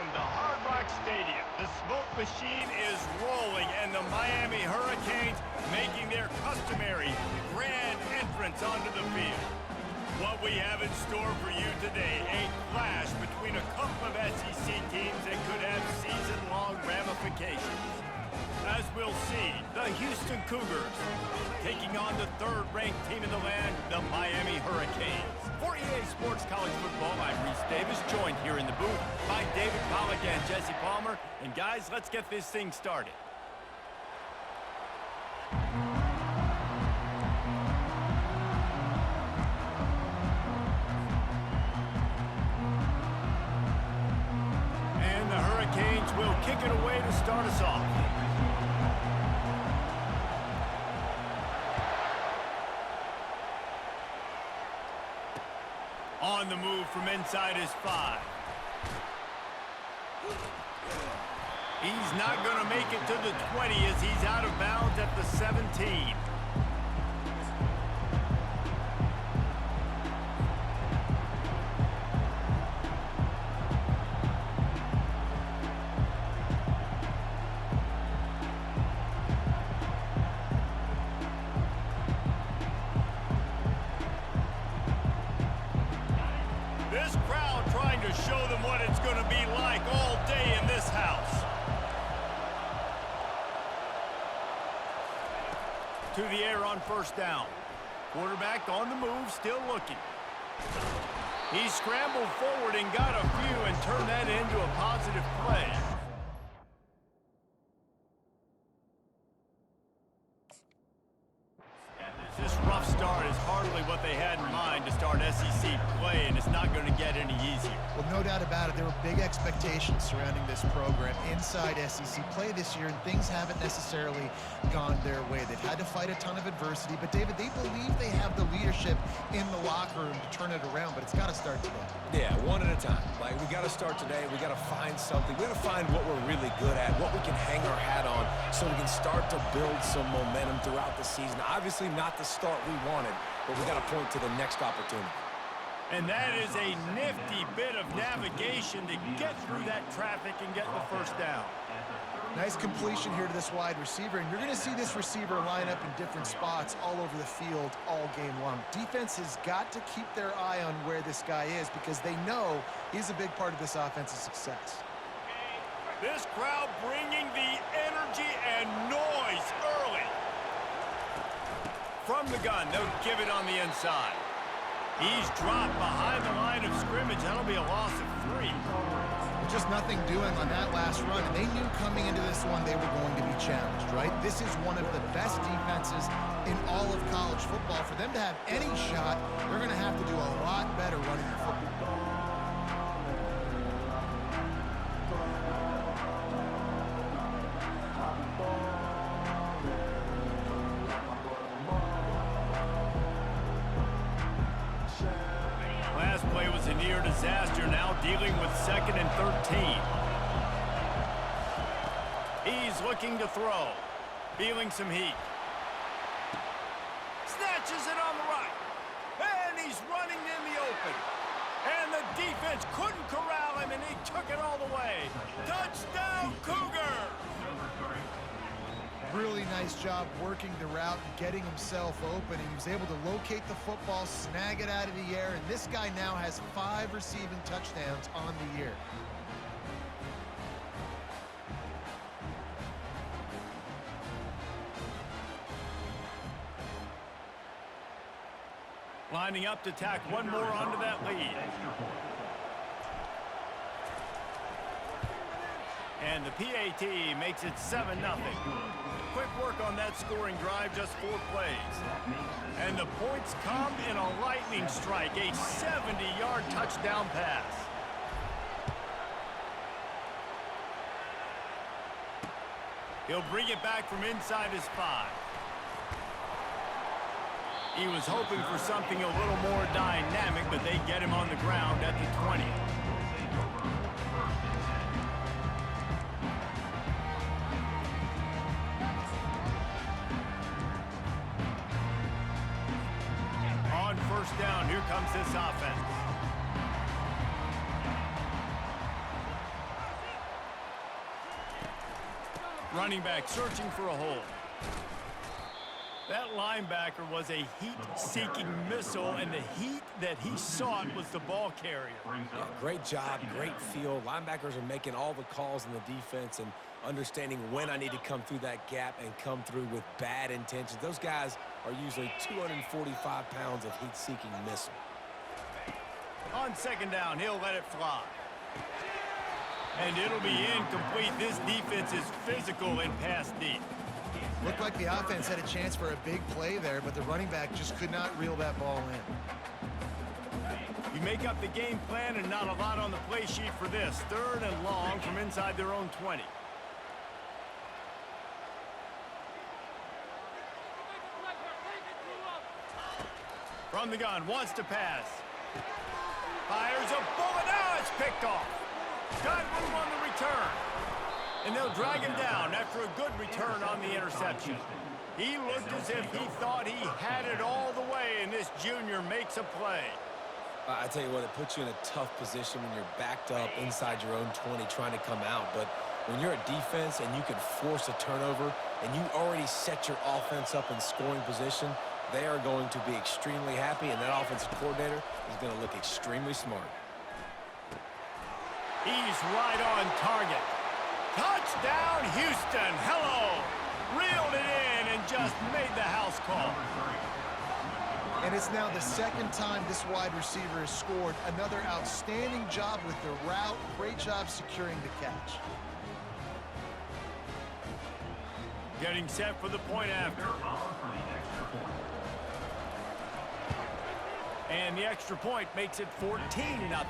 from the Hard Rock Stadium. The smoke machine is rolling, and the Miami Hurricanes making their customary grand entrance onto the field. What we have in store for you today, a clash between a couple of SEC teams that could have season-long ramifications. As we'll see, the Houston Cougars taking on the third-ranked team in the land, the Miami Hurricanes. For EA Sports College Football, I'm Reese Davis, joined here in the booth by David Pollack and Jesse Palmer. And guys, let's get this thing started. And the Hurricanes will kick it away to start us off. On the move from inside his 5. He's not going to make it to the 20 as he's out of bounds at the 17. This crowd trying to show them what it's going to be like all day in this house. To the air on first down. Quarterback on the move, still looking. He scrambled forward and got a few and turned that into a positive play. This rough start is hardly what they had in mind to start SEC play, and it's not going to get any easier. Well, no doubt about it. There were big expectations surrounding this program inside SEC play this year, and things haven't necessarily gone their way. They've had to fight a ton of adversity, but, David, they believe they have the leadership in the locker room to turn it around, but it's got to start today. Yeah, one at a time. Like, we got to start today. We got to find something. We got to find what we're really good at, what we can hang our hat on so we can start to build some momentum throughout the season. Obviously not the start we wanted, but we got to point to the next opportunity. And that is a nifty bit of navigation to get through that traffic and get the first down. Nice completion here to this wide receiver, and you're going to see this receiver line up in different spots all over the field all game long. Defense has got to keep their eye on where this guy is because they know he's a big part of this offense's success. This crowd bringing the energy and noise early. From the gun, they'll give it on the inside. He's dropped behind the line of scrimmage. That'll be a loss of 3. Just nothing doing on that last run, and they knew coming into this one they were going to be challenged, right? This is one of the best defenses in all of college football. For them to have any shot, they're going to have to do a lot better running the football. Last play was a near disaster, now dealing with 2nd and 13. He's looking to throw, feeling some heat. Snatches it on the right, and he's running in the open. And the defense couldn't corral him, and he took it all the way. Touchdown, Cougar! Really nice job working the route and getting himself open. He was able to locate the football, snag it out of the air, and this guy now has 5 receiving touchdowns on the year. Lining up to tack one more onto that lead. And the PAT makes it 7-0. Quick work on that scoring drive, just 4 plays. And the points come in a lightning strike, a 70-yard touchdown pass. He'll bring it back from inside his 5. He was hoping for something a little more dynamic, but they get him on the ground at the 20. On first down, here comes this offense. Running back searching for a hole. That linebacker was a heat-seeking missile, and the heat that he sought was the ball carrier. Yeah, great job, great feel. Linebackers are making all the calls in the defense and understanding when I need to come through that gap and come through with bad intentions. Those guys are usually 245 pounds of heat-seeking missile. On second down, he'll let it fly. And it'll be incomplete. This defense is physical and pass deep. Looked like the offense had a chance for a big play there, but the running back just could not reel that ball in. You make up the game plan and not a lot on the play sheet for this. Third and long from inside their own 20. From the gun, wants to pass. Fires a bullet. Now it's picked off. Got room on the return. And they'll drag him down after a good return on the interception. He looked as if he thought he had it all the way, and this junior makes a play. I tell you what, it puts you in a tough position when you're backed up inside your own 20 trying to come out. But when you're a defense and you can force a turnover and you already set your offense up in scoring position, they are going to be extremely happy, and that offensive coordinator is going to look extremely smart. He's right on target. Touchdown, Houston. Hello. Reeled it in and just made the house call. And it's now the second time this wide receiver has scored. Another outstanding job with the route. Great job securing the catch. Getting set for the point after. And the extra point makes it 14-0.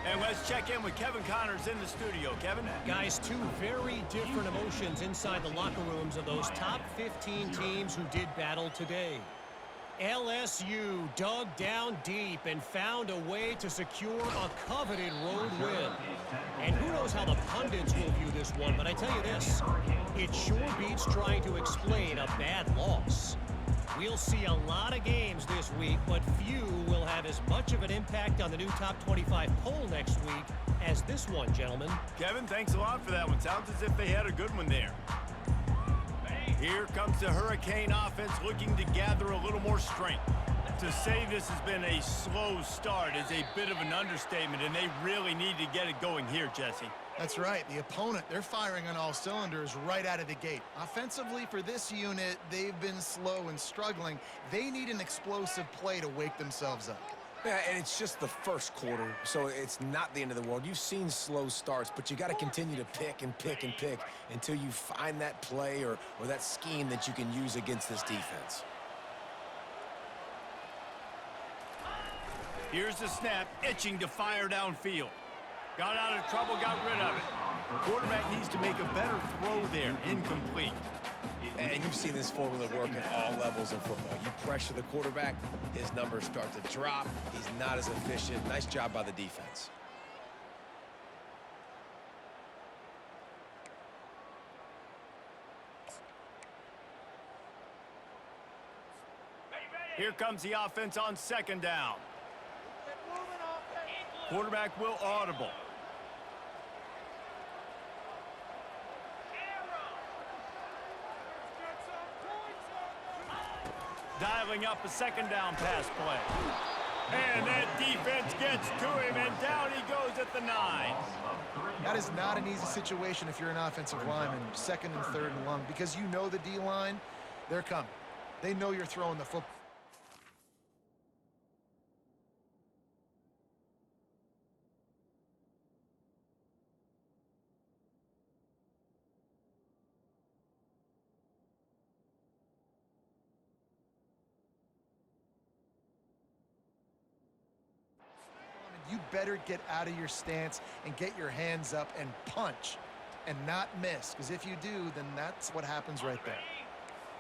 And let's check in with Kevin Connors in the studio. Kevin? Guys, two very different emotions inside the locker rooms of those top 15 teams who did battle today. LSU dug down deep and found a way to secure a coveted road win. And who knows how the pundits will view this one, but I tell you this, it sure beats trying to explain a bad loss. We'll see a lot of games this week, but few will have as much of an impact on the new top 25 poll next week as this one, gentlemen. Kevin, thanks a lot for that one. Sounds as if they had a good one there. Here comes the Hurricane offense looking to gather a little more strength. To say this has been a slow start is a bit of an understatement, and they really need to get it going here, Jesse. That's right. The opponent, they're firing on all cylinders right out of the gate. Offensively, for this unit, they've been slow and struggling. They need an explosive play to wake themselves up. Yeah, and it's just the first quarter, so it's not the end of the world. You've seen slow starts, but you got to continue to pick and pick and pick until you find that play or that scheme that you can use against this defense. Here's the snap, itching to fire downfield. Got out of trouble, got rid of it. Quarterback needs to make a better throw there. Incomplete. And you've seen this formula work at all levels of football. You pressure the quarterback, his numbers start to drop. He's not as efficient. Nice job by the defense. Here comes the offense on second down. Quarterback will audible. Dialing up a second down pass play. And that defense gets to him, and down he goes at the 9. That is not an easy situation if you're an offensive lineman, second and third and long, because you know the D-line, they're coming. They know you're throwing the football. You better get out of your stance and get your hands up and punch and not miss, because if you do, then that's what happens right there.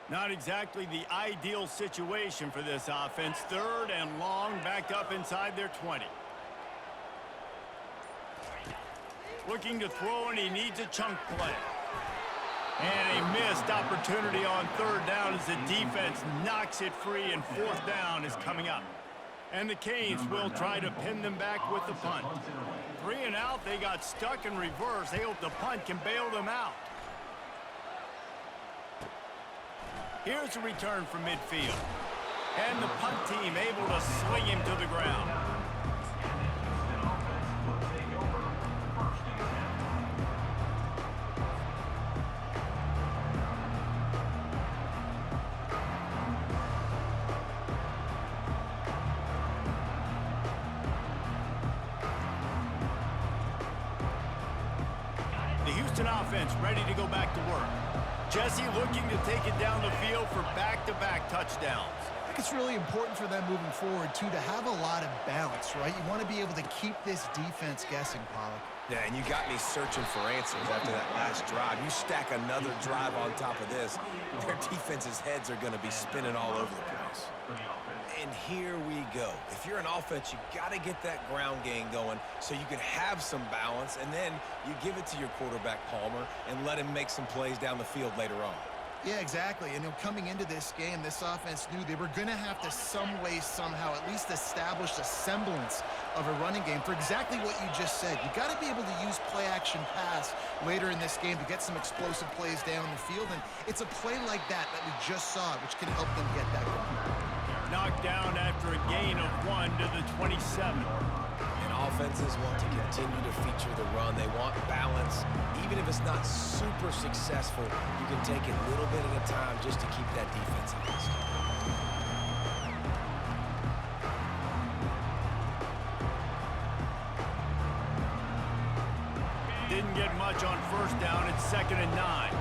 Not exactly the ideal situation for this offense. Third and long, back up inside their 20. Looking to throw, and he needs a chunk play. And a missed opportunity on third down as the defense knocks it free, and fourth down is coming up. And the Canes will try to pin them back with the punt. 3 and out, they got stuck in reverse. They hope the punt can bail them out. Here's a return from midfield. And the punt team able to swing him to the ground. The Houston offense ready to go back to work. Jesse looking to take it down the field for back-to-back touchdowns. I think it's really important for them moving forward, too, to have a lot of balance, right? You want to be able to keep this defense guessing, Pollock. Yeah, and you got me searching for answers after that last drive. You stack another drive on top of this, their defense's heads are going to be spinning all over the place. And here we go. If you're an offense, you got to get that ground game going so you can have some balance, and then you give it to your quarterback, Palmer, and let him make some plays down the field later on. Yeah, exactly. And coming into this game, this offense knew they were going to have to some way, somehow, at least establish a semblance of a running game for exactly what you just said. You got to be able to use play-action pass later in this game to get some explosive plays down the field. And it's a play like that we just saw, which can help them get that going. Knocked down after a gain of 1 to the 27. And offenses want to continue to feature the run. They want balance. Even if it's not super successful, you can take it a little bit at a time just to keep that defense honest. Didn't get much on first down. It's 2nd and 9.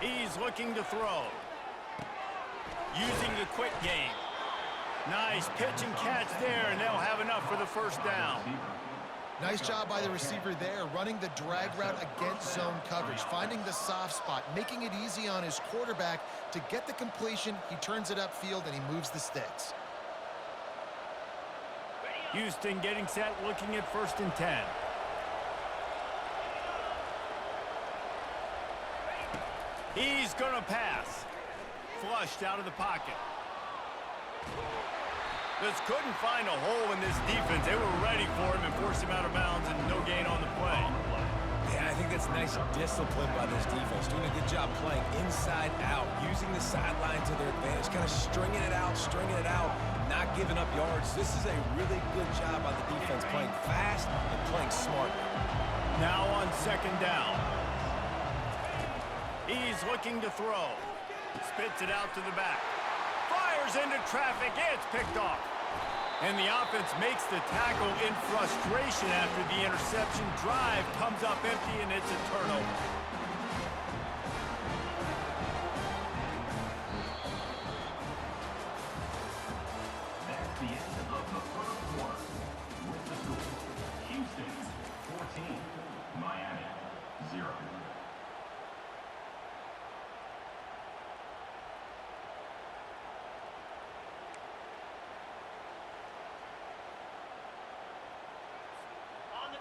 He's looking to throw. Using the quick game. Nice pitch and catch there, and they'll have enough for the first down. Nice job by the receiver there, running the drag route against zone coverage, finding the soft spot, making it easy on his quarterback to get the completion. He turns it upfield, and he moves the sticks. Houston getting set, looking at 1st and 10. He's going to pass. Flushed out of the pocket. Just couldn't find a hole in this defense. They were ready for him and forced him out of bounds, and no gain on the play. Yeah, I think that's nice discipline by this defense. Doing a good job playing inside out, using the sideline to their advantage, kind of stringing it out, not giving up yards. This is a really good job by the defense, playing fast and playing smart. Now on 2nd down. He's looking to throw. Spits it out to the back. Fires into traffic. It's picked off. And the offense makes the tackle in frustration after the interception. Drive comes up empty, and it's a turnover. That's the end of the first quarter. With the score, Houston 14, Miami 0.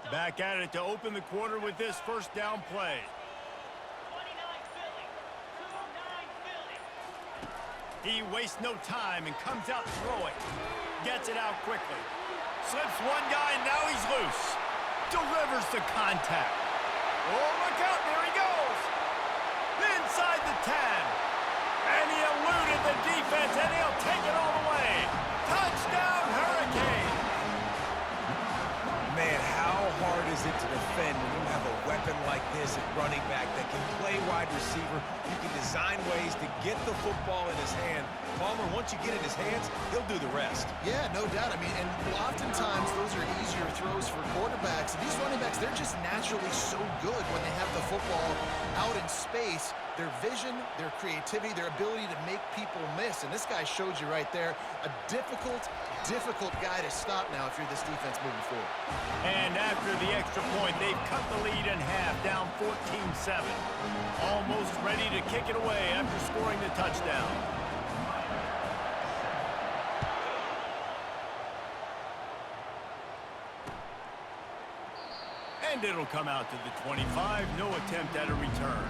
Back at it to open the quarter with this 1st down play. 29 Philly. 29 Philly. He wastes no time and comes out throwing. Gets it out quickly. Slips one guy, and now he's loose. Delivers the contact. Oh, look out, there he goes. Inside the 10. And he eluded the defense, and he'll take it all the way. Touchdown, Hurricane. Man, how hard is it to defend when you have a weapon like this at running back that can play wide receiver? You can design ways to get the football in his hand. Palmer, once you get in his hands, he'll do the rest. Yeah, no doubt. I mean, and oftentimes those are easier throws for quarterbacks. These running backs, they're just naturally so good when they have the football out in space. Their vision, their creativity, their ability to make people miss. And this guy showed you right there, a difficult guy to stop now if you're this defense moving forward. And after the extra point, they've cut the lead in half, down 14-7. Almost ready to kick it away after scoring the touchdown. And it'll come out to the 25. No attempt at a return.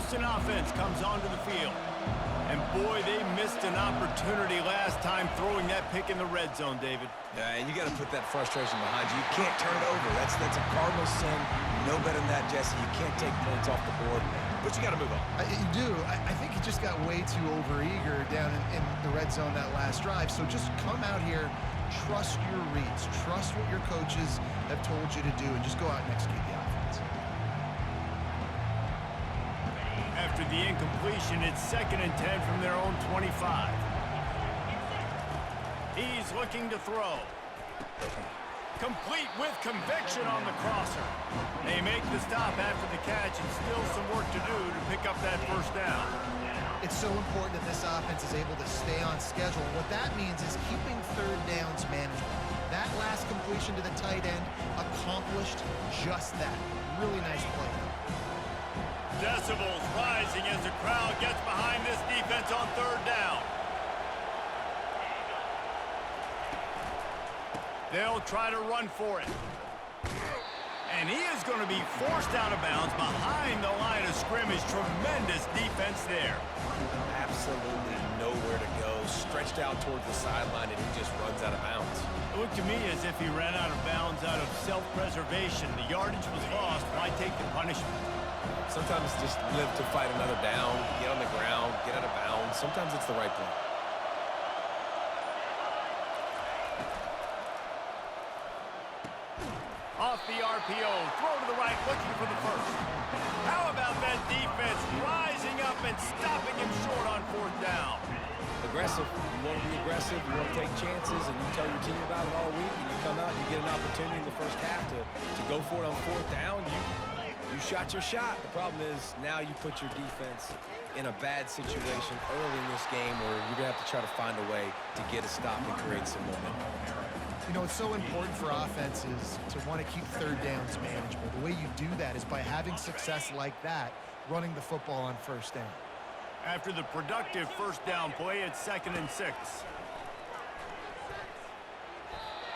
Houston offense comes onto the field. And boy, they missed an opportunity last time throwing that pick in the red zone, David. Yeah, and you got to put that frustration behind you. You can't turn it over. That's a cardinal sin. No better than that, Jesse. You can't take points off the board, but you got to move on. You do. I think he just got way too overeager down in the red zone that last drive. So just come out here, trust your reads, trust what your coaches have told you to do, and just go out and execute the offense. After the incompletion, it's 2nd and 10 from their own 25. He's looking to throw. Complete with conviction on the crosser. They make the stop after the catch and still some work to do to pick up that first down. It's so important that this offense is able to stay on schedule. What that means is keeping third downs manageable. That last completion to the tight end accomplished just that. Really nice play. Decibels rising as the crowd gets behind this defense on 3rd down. They'll try to run for it. And he is going to be forced out of bounds behind the line of scrimmage. Tremendous defense there. Absolutely nowhere to go. Stretched out towards the sideline, and he just runs out of bounds. It looked to me as if he ran out of bounds out of self-preservation. The yardage was lost. Why take the punishment? Sometimes just live to fight another down, get on the ground, get out of bounds. Sometimes it's the right play. Off the RPO, throw to the right, looking for the first. How about that defense rising up and stopping him short on 4th down? Aggressive. You want to be aggressive, you want to take chances, and you tell your team about it all week, and you come out and you get an opportunity in the first half to go for it on 4th down. You shot your shot. The problem is now you put your defense in a bad situation early in this game where you're going to have to try to find a way to get a stop and create some momentum. You know, it's so important for offenses to want to keep third downs manageable. The way you do that is by having success like that, running the football on 1st down. After the productive 1st down play, it's 2nd and 6.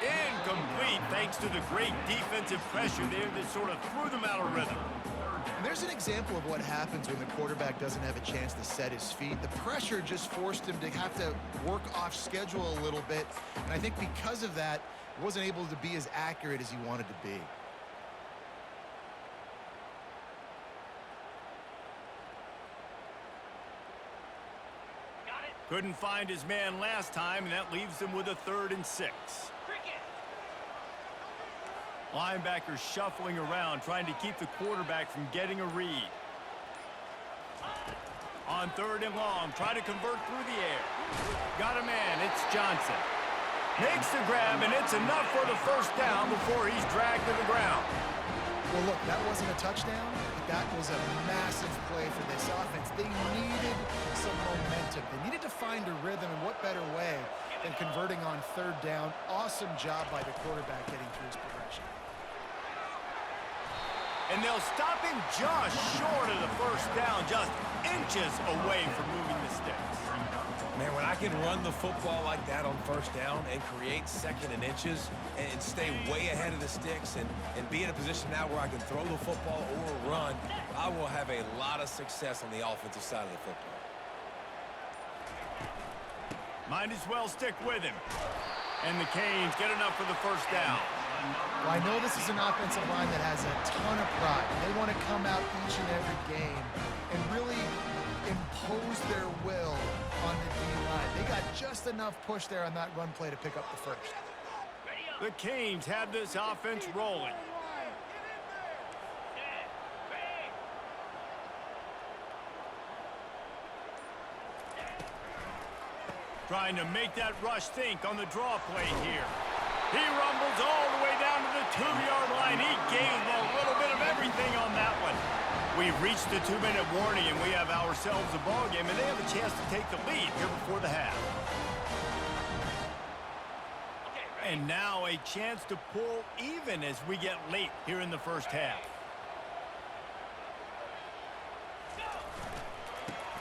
Incomplete thanks to the great defensive pressure there that sort of threw them out of rhythm. And there's an example of what happens when the quarterback doesn't have a chance to set his feet. The pressure just forced him to have to work off schedule a little bit. And I think because of that, he wasn't able to be as accurate as he wanted to be. Couldn't find his man last time, and that leaves him with a 3rd and 6. Linebackers shuffling around, trying to keep the quarterback from getting a read. On 3rd and long, try to convert through the air. Got a man, it's Johnson. Makes the grab, and it's enough for the first down before he's dragged to the ground. Well, look, that wasn't a touchdown, but that was a massive play for this offense. They needed some momentum. They needed to find a rhythm, and what better way than converting on 3rd down. Awesome job by the quarterback getting through his progression. And they'll stop him just short of the first down, just inches away from moving the sticks. Man, when I can run the football like that on 1st down and create 2nd and inches and stay way ahead of the sticks and be in a position now where I can throw the football or run, I will have a lot of success on the offensive side of the football. Might as well stick with him. And the Canes get enough for the first down. Well, I know this is an offensive line that has a ton of pride. They want to come out each and every game and really impose their will on the D-line. They got just enough push there on that run play to pick up the first. The Canes have this offense rolling. Trying to make that rush think on the draw play here. He rumbles all the way down to the 2-yard line. He gave them a little bit of everything on that one. We've reached the 2-minute warning, and we have ourselves a ball game, and they have a chance to take the lead here before the half. And now a chance to pull even as we get late here in the first half.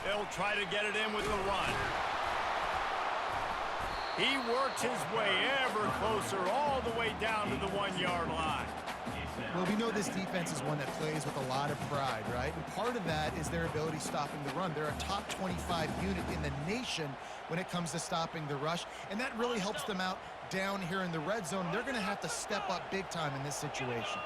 They'll try to get it in with the run. He works his way ever closer all the way down to the 1-yard line. Well, we know this defense is one that plays with a lot of pride, right? And part of that is their ability stopping the run. They're a top 25 unit in the nation when it comes to stopping the rush, and that really helps them out down here in the red zone. They're going to have to step up big time in this situation.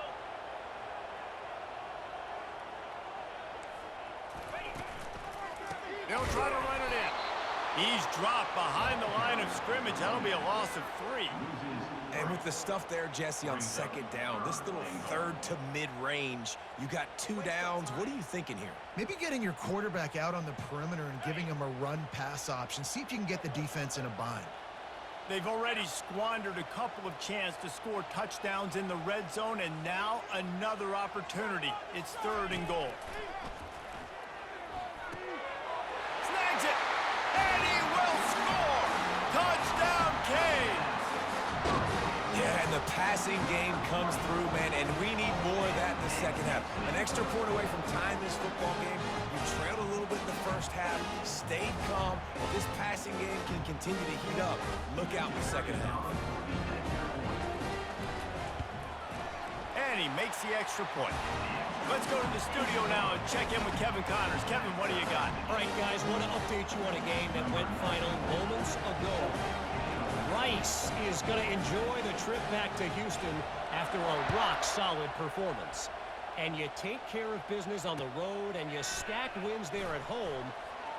They'll try to run it in. He's dropped behind the line of scrimmage. That'll be a loss of 3. And with the stuff there, Jesse, on second down, this little third to mid-range, you got 2 downs. What are you thinking here? Maybe getting your quarterback out on the perimeter and giving him a run-pass option. See if you can get the defense in a bind. They've already squandered a couple of chances to score touchdowns in the red zone, and now another opportunity. It's 3rd and goal. Snags it, and he will score! Touchdown, Canes! Yeah, and the passing game comes through, man, and we need more of that in the second half. An extra point away from tying this football game. You trailed a little bit in the first half, stayed calm. If this passing game can continue to heat up, look out in the second half. And he makes the extra point. Let's go to the studio now and check in with Kevin Connors. Kevin, what do you got? All right, guys, want to update you on a game that went final moments ago. Rice is going to enjoy the trip back to Houston after a rock-solid performance. And you take care of business on the road and you stack wins there at home,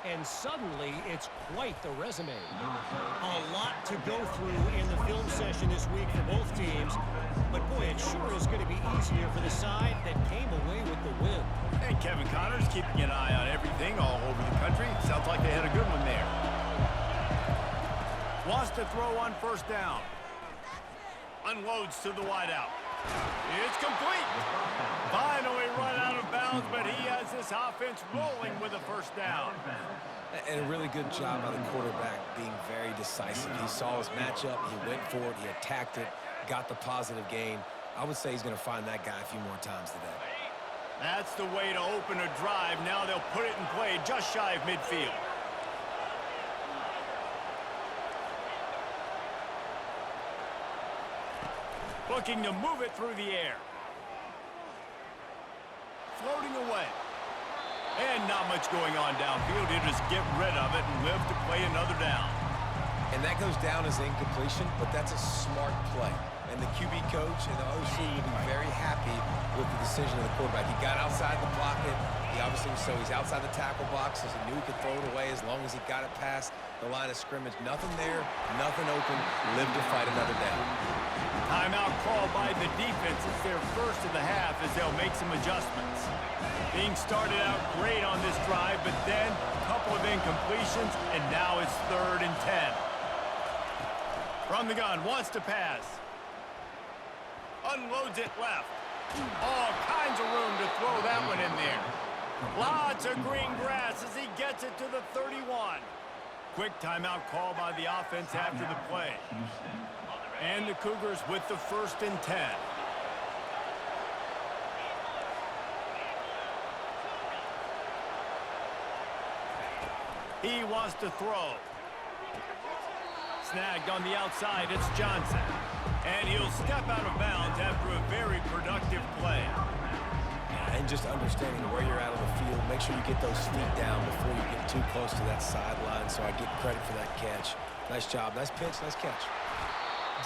and suddenly it's quite the resume. A lot to go through in the film session this week for both teams, but boy, it sure is going to be easier for the side that came away with the win. And Kevin Connors keeping an eye on everything all over the country. Sounds like they had a good one there. Wants to throw on 1st down. Unloads to the wideout. It's complete. Finally run out of bounds, but he has this offense rolling with a 1st down. And a really good job by the quarterback being very decisive. He saw his matchup, he went for it, he attacked it, got the positive gain. I would say he's going to find that guy a few more times today. That's the way to open a drive. Now they'll put it in play just shy of midfield. Looking to move it through the air. Floating away. And not much going on downfield. He'll just get rid of it and live to play another down. And that goes down as incompletion, but that's a smart play. And the QB coach and the OC will be very happy with the decision of the quarterback. He got outside the pocket. He obviously, so he's outside the tackle box, so he knew he could throw it away as long as he got it past the line of scrimmage. Nothing there, nothing open. Live to fight another down. Timeout called by the defense. It's their first of the half as they'll make some adjustments. Being started out great on this drive, but then a couple of incompletions, and now it's 3rd and 10. From the gun, wants to pass. Unloads it left. All kinds of room to throw that one in there. Lots of green grass as he gets it to the 31. Quick timeout call by the offense after the play. And the Cougars with the 1st and 10. He wants to throw. Snagged on the outside, it's Johnson. And he'll step out of bounds after a very productive play. And just understanding where you're at on the field, make sure you get those feet down before you get too close to that sideline, so I get credit for that catch. Nice job, nice pitch, nice catch.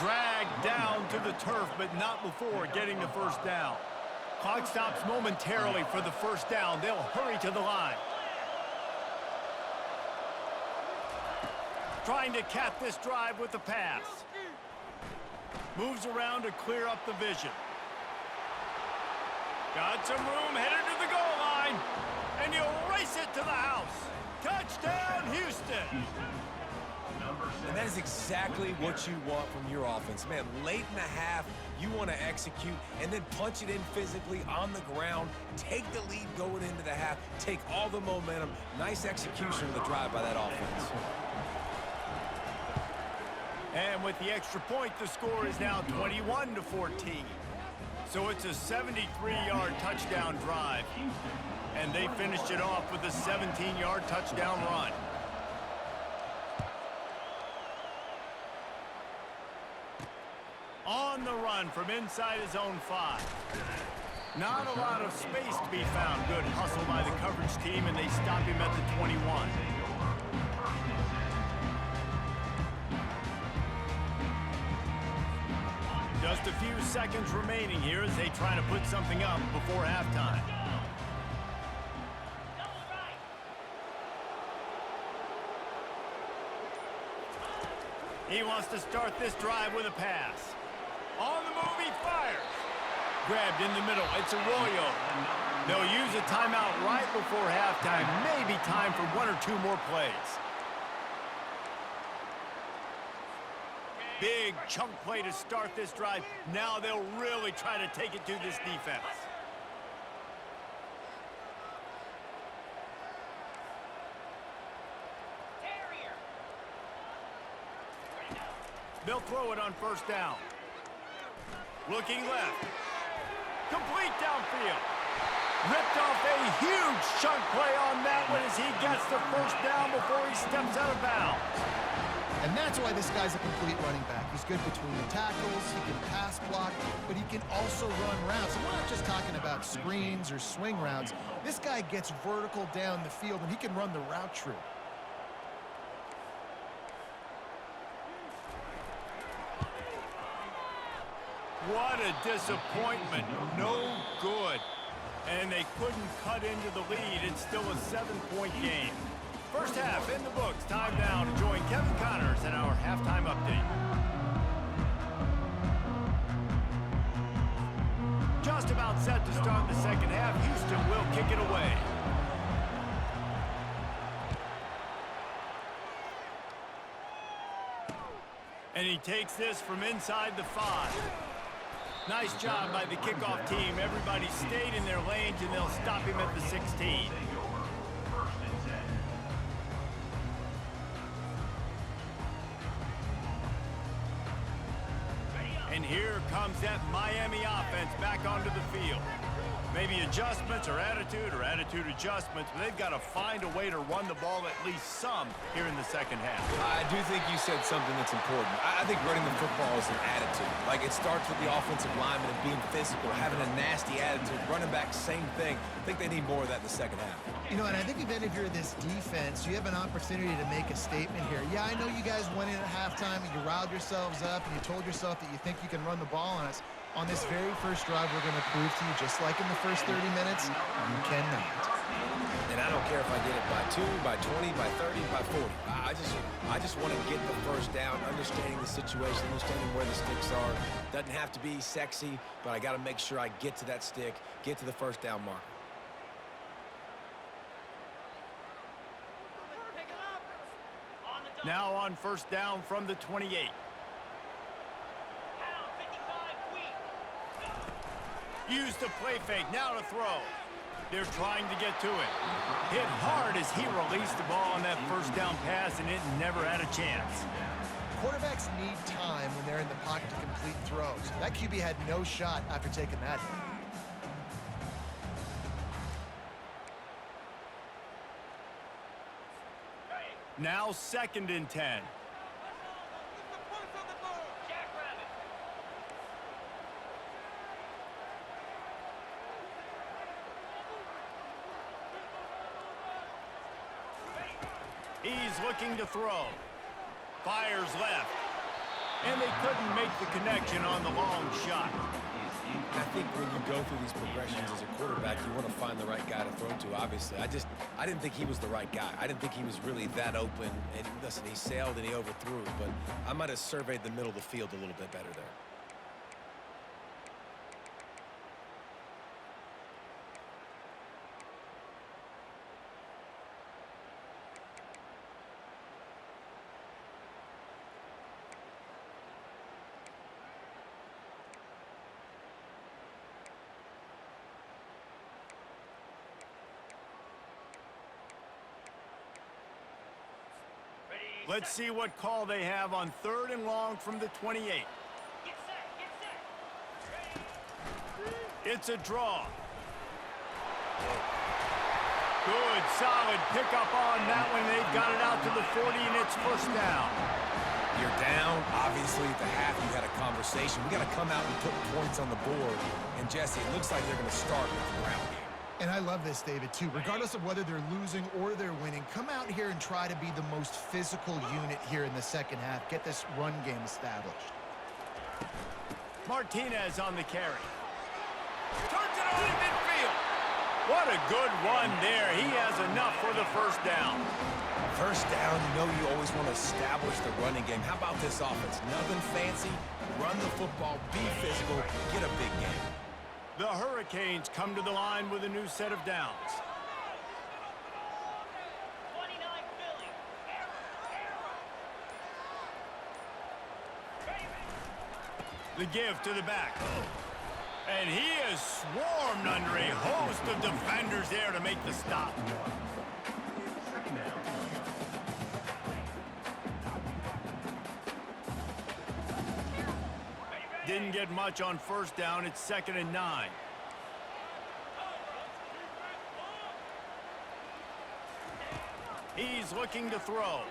Dragged down to the turf, but not before getting the 1st down. Clock stops momentarily for the 1st down. They'll hurry to the line. Trying to cap this drive with the pass. Moves around to clear up the vision. Got some room, headed to the goal line. And he'll race it to the house. Touchdown, Houston. And that is exactly what you want from your offense. Man, late in the half, you want to execute and then punch it in physically on the ground. Take the lead going into the half. Take all the momentum. Nice execution of the drive by that offense. And with the extra point, the score is now 21-14. So it's a 73-yard touchdown drive. And they finished it off with a 17-yard touchdown run. On on the run from inside his own 5. Not a lot of space to be found. Good hustle by the coverage team, and they stop him at the 21. Just a few seconds remaining here as they try to put something up before halftime. He wants to start this drive with a pass. On the move, he fires. Grabbed in the middle. It's Arroyo. They'll use a timeout right before halftime. Maybe time for 1 or 2 more plays. Big chunk play to start this drive. Now they'll really try to take it to this defense. They'll throw it on first down. Looking left. Complete downfield. Ripped off a huge chunk play on that one as he gets the first down before he steps out of bounds. And that's why this guy's a complete running back. He's good between the tackles, he can pass block, but he can also run routes. And we're not just talking about screens or swing routes. This guy gets vertical down the field, and he can run the route true. What a disappointment. No good. And they couldn't cut into the lead. It's still a 7-point game. First half in the books. Time now to join Kevin Connors in our halftime update. Just about set to start the second half. Houston will kick it away. And he takes this from inside the 5. Nice job by the kickoff team. Everybody stayed in their lanes, and they'll stop him at the 16. And here comes that Miami offense back onto the field. Maybe adjustments or attitude adjustments, but they've got to find a way to run the ball at least some here in the second half. I do think you said something that's important. I think running the football is an attitude. Like, it starts with the offensive lineman and being physical, having a nasty attitude. Running back, same thing. I think they need more of that in the second half. You know, and I think even if you're this defense, you have an opportunity to make a statement here. Yeah, I know you guys went in at halftime and you riled yourselves up and you told yourself that you think you can run the ball on us. On this very first drive, we're going to prove to you, just like in the first 30 minutes, you cannot. And I don't care if I get it by 2, by 20, by 30, by 40. I just want to get the first down, understanding the situation, understanding where the sticks are. Doesn't have to be sexy, but I got to make sure I get to that stick, get to the first down marker. Now on first down from the 28. Use the play fake, now to throw. They're trying to get to it. Hit hard as he released the ball on that first down pass, and it never had a chance. Quarterbacks need time when they're in the pocket to complete throws. That QB had no shot after taking that hit. Now 2nd and 10. He's looking to throw. Fires left. And they couldn't make the connection on the long shot. I think when you go through these progressions as a quarterback, you want to find the right guy to throw to, obviously. I didn't think he was the right guy. I didn't think he was really that open. And listen, he sailed and he overthrew, but I might have surveyed the middle of the field a little bit better there. Let's see what call they have on 3rd and long from the 28. It's a draw. Good, solid pickup on that one. They've got it out to the 40, and it's first down. You're down. Obviously, at the half, you had a conversation. We got to come out and put points on the board. And, Jesse, it looks like they're going to start with the ground game. And I love this, David, too. Regardless of whether they're losing or they're winning, come out here and try to be the most physical unit here in the second half. Get this run game established. Martinez on the carry. Turns it on in midfield. What a good run there. He has enough for the first down. First down, you know you always want to establish the running game. How about this offense? Nothing fancy. Run the football, be physical, get a big game. The Hurricanes come to the line with a new set of downs. 29 Philly. The give to the back. And he is swarmed under a host of defenders there to make the stop. Second down. Didn't get much on first down. It's 2nd and 9. He's looking to throw.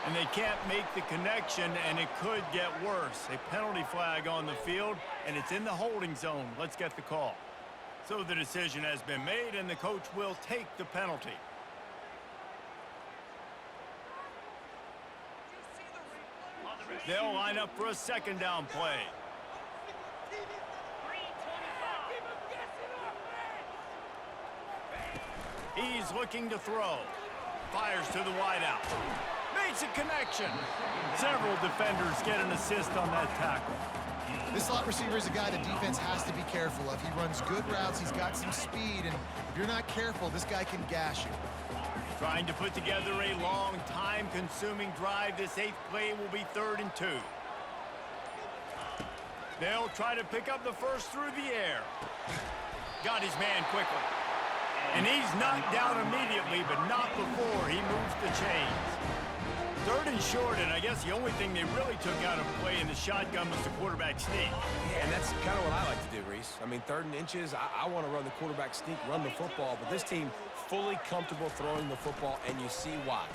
And they can't make the connection, and it could get worse. A penalty flag on the field, and it's in the holding zone. Let's get the call. So the decision has been made, and the coach will take the penalty. They'll line up for a second down play. 325. He's looking to throw. Fires to the wideout. Makes a connection. Several defenders get an assist on that tackle. This slot receiver is a guy the defense has to be careful of. He runs good routes. He's got some speed, and if you're not careful, this guy can gash you. Trying to put together a long, time-consuming drive. This 8th play will be 3rd and 2. They'll try to pick up the first through the air. Got his man quickly. And he's knocked down immediately, but not before he moves the chains. 3rd and short, and I guess the only thing they really took out of play in the shotgun was the quarterback sneak. Yeah, and that's kind of what I like to do, Reese. I mean, 3rd and inches, I want to run the quarterback sneak, run the football, but this team fully comfortable throwing the football, and you see why.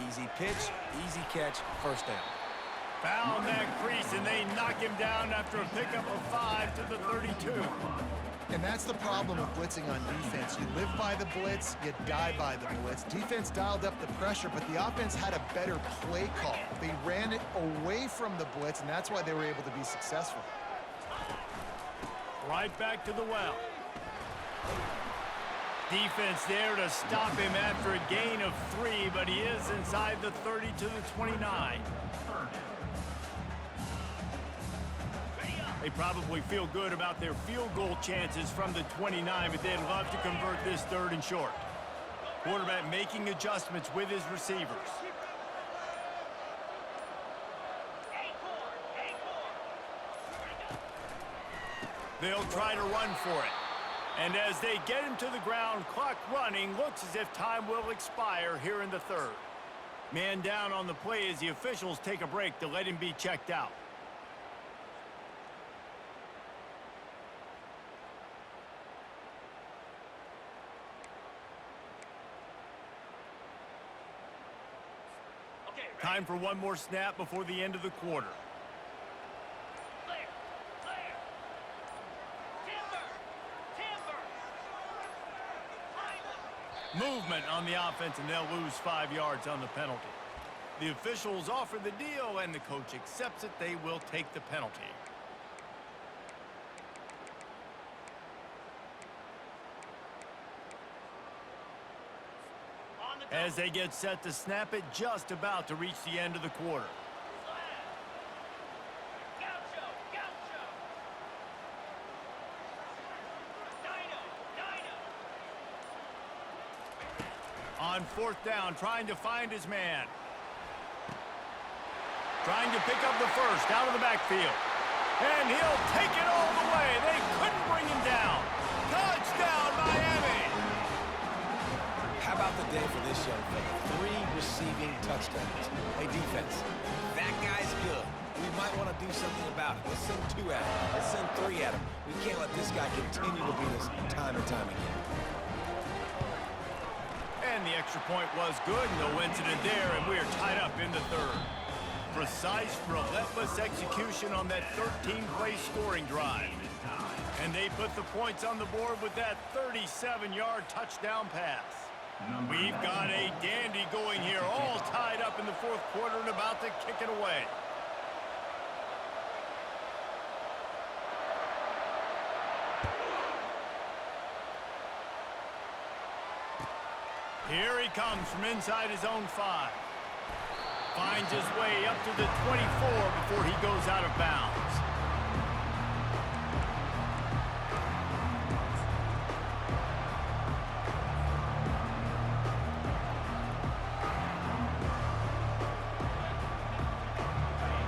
Easy pitch, easy catch, first down. Found that crease, and they knock him down after a pickup of 5 to the 32. And that's the problem with blitzing on defense. You live by the blitz, you die by the blitz. Defense dialed up the pressure, but the offense had a better play call. They ran it away from the blitz, and that's why they were able to be successful. Right back to the well. Defense there to stop him after a gain of 3, but he is inside the 30 to the 29. They probably feel good about their field goal chances from the 29, but they'd love to convert this 3rd and short. Quarterback making adjustments with his receivers. They'll try to run for it. And as they get him to the ground, clock running, looks as if time will expire here in the 3rd. Man down on the play as the officials take a break to let him be checked out. Time for one more snap before the end of the quarter. Clear. Clear. Timber. Movement on the offense, and they'll lose 5 yards on the penalty. The officials offer the deal, and the coach accepts it. They will take the penalty. As they get set to snap it, just about to reach the end of the quarter. Gaucho. Gaucho. Dino. On 4th down, trying to find his man. Trying to pick up the first out of the backfield. And he'll take it all the way. They couldn't bring him down. Touchdown, Miami! How about the day for this young fella? 3 receiving touchdowns. Hey, defense, that guy's good. We might want to do something about it. Let's send 2 at him. Let's send 3 at him. We can't let this guy continue to beat us time and time again. And And the extra point was good. No incident there, and we are tied up in the third. Precise, relentless execution on that 13-play scoring drive. And they put the points on the board with that 37-yard touchdown pass. We've got a dandy going here, all tied up in the fourth quarter and about to kick it away. Here he comes from inside his own 5. Finds his way up to the 24 before he goes out of bounds.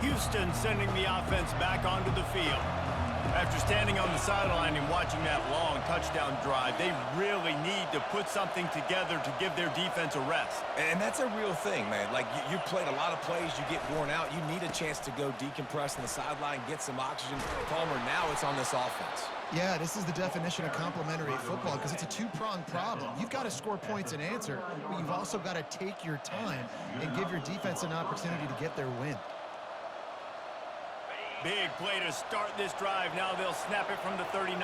Houston sending the offense back onto the field. After standing on the sideline and watching that long touchdown drive, they really need to put something together to give their defense a rest. And that's a real thing, man. Like, you played a lot of plays, you get worn out. You need a chance to go decompress on the sideline, get some oxygen. Palmer, now it's on this offense. Yeah, this is the definition of complementary football because it's a two-pronged problem. You've got to score points and answer, but you've also got to take your time and give your defense an opportunity to get their win. Big play to start this drive. Now they'll snap it from the 39.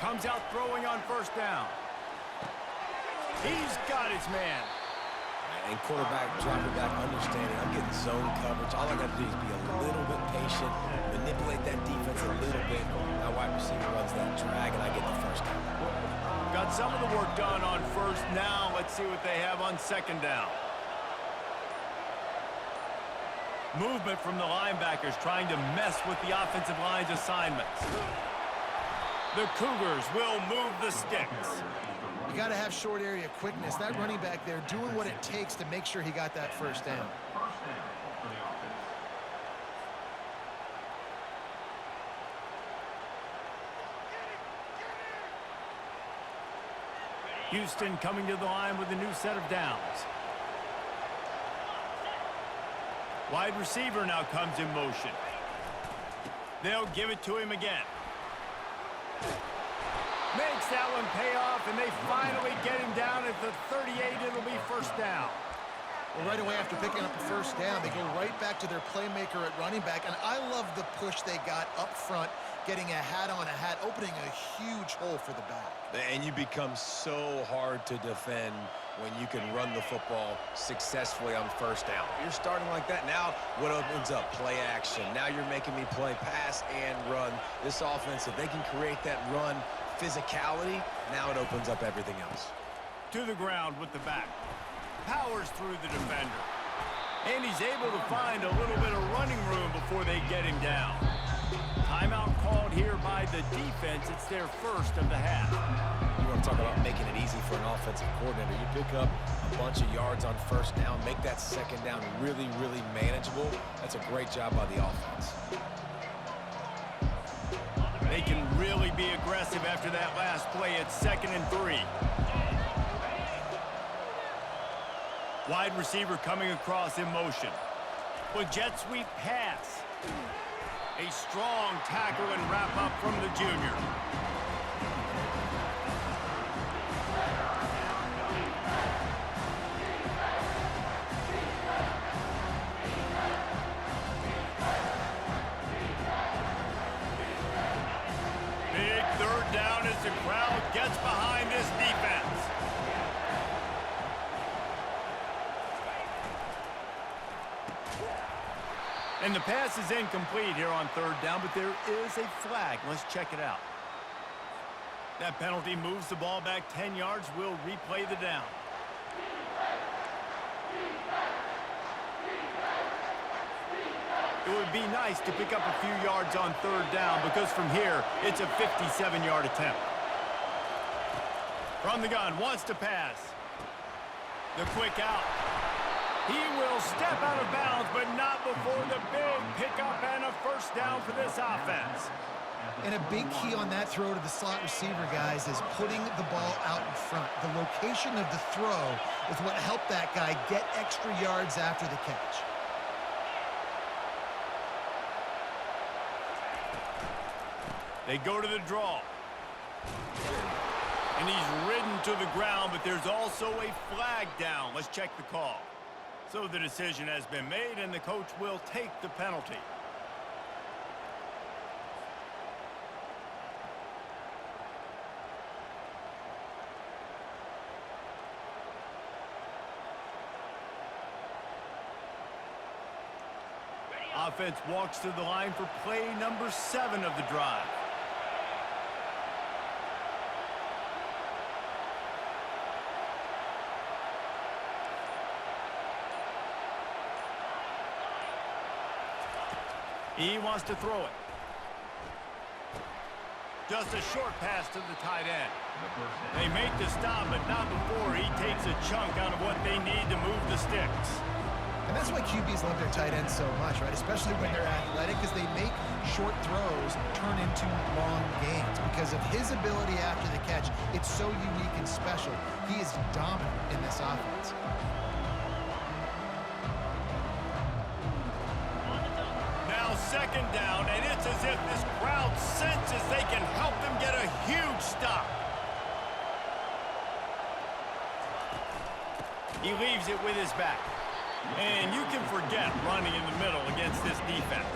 Comes out throwing on first down. He's got his man. And quarterback dropping back, understanding I'm getting zone coverage. All I got to do is be a little bit patient, manipulate that defense a little bit. My wide receiver runs that drag, and I get the first down. Got some of the work done on first. Now let's see what they have on second down. Movement from the linebackers trying to mess with the offensive line's assignments. The Cougars will move the sticks. You got to have short area quickness. That running back there doing what it takes to make sure he got that first down. Houston coming to the line with a new set of downs. Wide receiver now comes in motion. They'll give it to him again. Makes that one pay off, and they finally get him down at the 38. It'll be first down. Well, right away after picking up the first down, they go right back to their playmaker at running back. And I love the push they got up front, getting a hat on a hat, opening a huge hole for the back. And you become so hard to defend when you can run the football successfully on first down. You're starting like that. Now what opens up? Play action. Now you're making me play pass and run. This offense, if they can create that run physicality, now it opens up everything else. To the ground with the back. Powers through the defender. And he's able to find a little bit of running room before they get him down. Timeout called here by the defense. It's their first of the half. You want to talk about making it easy for an offensive coordinator. You pick up a bunch of yards on first down, make that second down really, really manageable. That's a great job by the offense. They can really be aggressive after that last play. It's 2nd and 3. Wide receiver coming across in motion. With jet sweep pass. A strong tackle and wrap up from the junior. Big third down as the crowd gets behind this defense. And the pass is incomplete here on third down, but there is a flag. Let's check it out. That penalty moves the ball back 10 yards. We'll replay the down. It would be nice to pick up a few yards on third down because from here, it's a 57-yard attempt. From the gun, wants to pass. The quick out. He will step out of bounds, but not before the big pickup and a first down for this offense. And a big key on that throw to the slot receiver, guys, is putting the ball out in front. The location of the throw is what helped that guy get extra yards after the catch. They go to the draw. And he's ridden to the ground, but there's also a flag down. Let's check the call. So the decision has been made, and the coach will take the penalty. Offense walks to the line for play number 7 of the drive. He wants to throw it. Just a short pass to the tight end. They make the stop, but not before he takes a chunk out of what they need to move the sticks. And that's why QBs love their tight ends so much, right? Especially when they're athletic, because they make short throws turn into long gains. Because of his ability after the catch, it's so unique and special. He is dominant in this offense. Second down, and it's as if this crowd senses they can help them get a huge stop. He leaves it with his back. And you can forget running in the middle against this defense.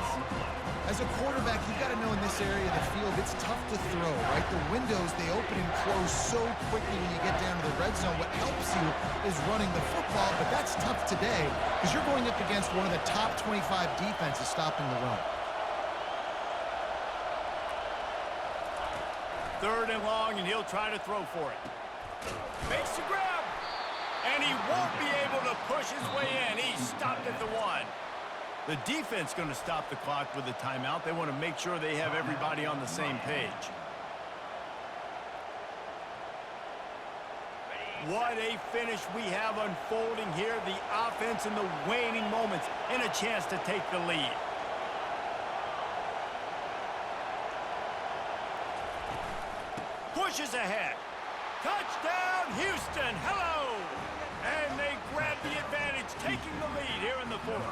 As a quarterback, you've got to know in this area of the field, it's tough to throw, right? The windows, they open and close so quickly when you get down to the red zone. What helps you is running the football, but that's tough today because you're going up against one of the top 25 defenses stopping the run. 3rd and long, and he'll try to throw for it. Makes the grab, and he won't be able to push his way in. He's stopped at the 1. The defense going to stop the clock with a timeout. They want to make sure they have everybody on the same page. What a finish we have unfolding here. The offense in the waning moments and a chance to take the lead. Pushes ahead. Touchdown, Houston. Hello. And they grab the advantage, taking the lead here in the 4th.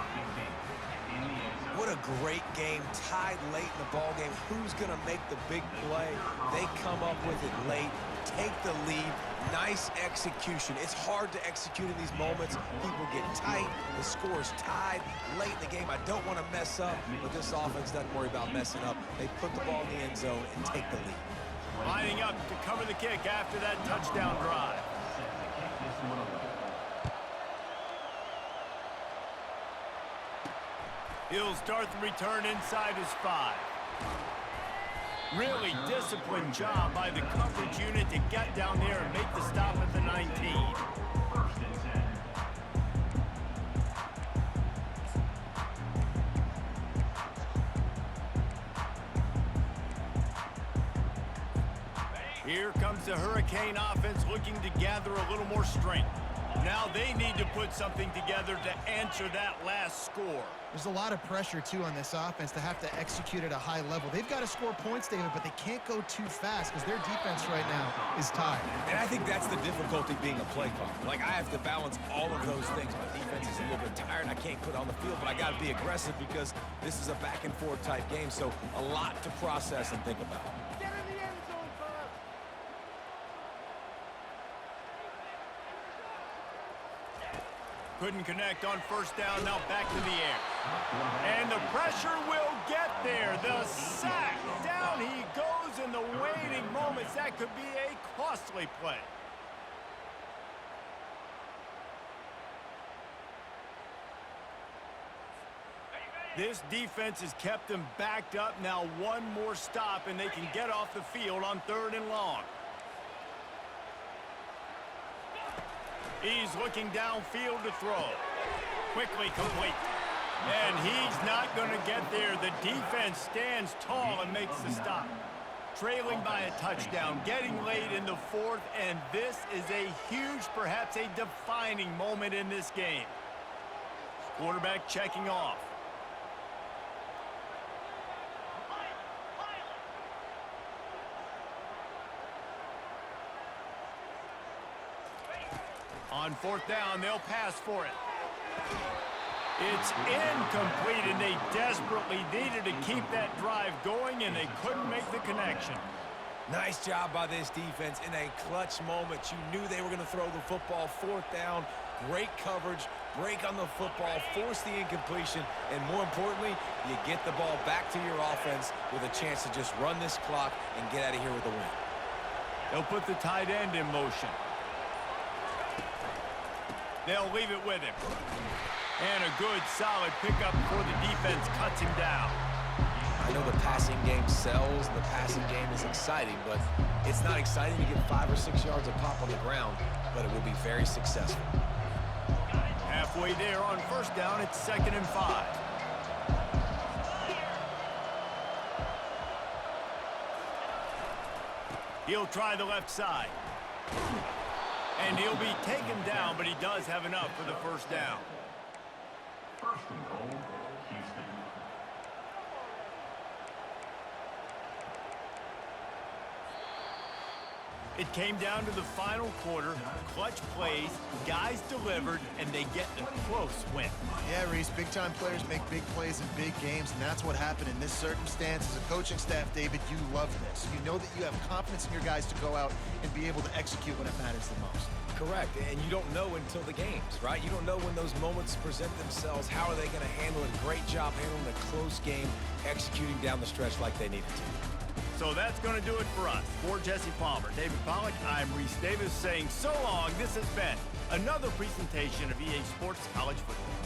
What a great game, tied late in the ball game. Who's going to make the big play? They come up with it late, take the lead. Nice execution. It's hard to execute in these moments. People get tight. The score's tied late in the game. I don't want to mess up, but this offense doesn't worry about messing up. They put the ball in the end zone and take the lead. Lining up to cover the kick after that touchdown drive. He'll start the return inside his 5. Really disciplined job by the coverage unit to get down there and make the stop at the 19. First and 10. Here comes the Hurricane offense looking to gather a little more strength. Now they need to put something together to answer that last score. There's a lot of pressure, too, on this offense to have to execute at a high level. They've got to score points, David, but they can't go too fast because their defense right now is tired. And I think that's the difficulty being a play caller. Like, I have to balance all of those things. My defense is a little bit tired. I can't put on the field, but I got to be aggressive because this is a back-and-forth type game, so a lot to process and think about. Get in the end zone, Bob. Couldn't connect on first down, now back to the air. And the pressure will get there. The sack. Down he goes in the waiting moments. That could be a costly play. This defense has kept them backed up. Now one more stop, and they can get off the field on 3rd and long. He's looking downfield to throw. Quickly complete. And he's not going to get there. The defense stands tall and makes the stop. Trailing by a touchdown, getting late in the 4th, and this is a huge, perhaps a defining moment in this game. Quarterback checking off. On 4th down, they'll pass for it. It's incomplete, and they desperately needed to keep that drive going, and they couldn't make the connection. Nice job by this defense in a clutch moment. You knew they were going to throw the football. Fourth down, great coverage, break on the football, force the incompletion, and more importantly, you get the ball back to your offense with a chance to just run this clock and get out of here with a win. They'll put the tight end in motion. They'll leave it with him. And a good, solid pickup before the defense cuts him down. I know the passing game sells, and the passing game is exciting, but it's not exciting to get 5 or 6 yards of pop on the ground, but it will be very successful. Halfway there on first down, it's 2nd and 5. He'll try the left side. And he'll be taken down, but he does have enough for the first down. First and goal, Houston. It came down to the final quarter, clutch plays, guys delivered, and they get a close win. Yeah, Reese, big-time players make big plays in big games, and that's what happened in this circumstance. As a coaching staff, David, you love this. You know that you have confidence in your guys to go out and be able to execute when it matters the most. Correct, and you don't know until the games, right? You don't know when those moments present themselves. How are they going to handle it? Great job handling a close game, executing down the stretch like they needed to. So that's going to do it for us. For Jesse Palmer, David Pollack, I'm Reese Davis saying so long. This has been another presentation of EA Sports College Football.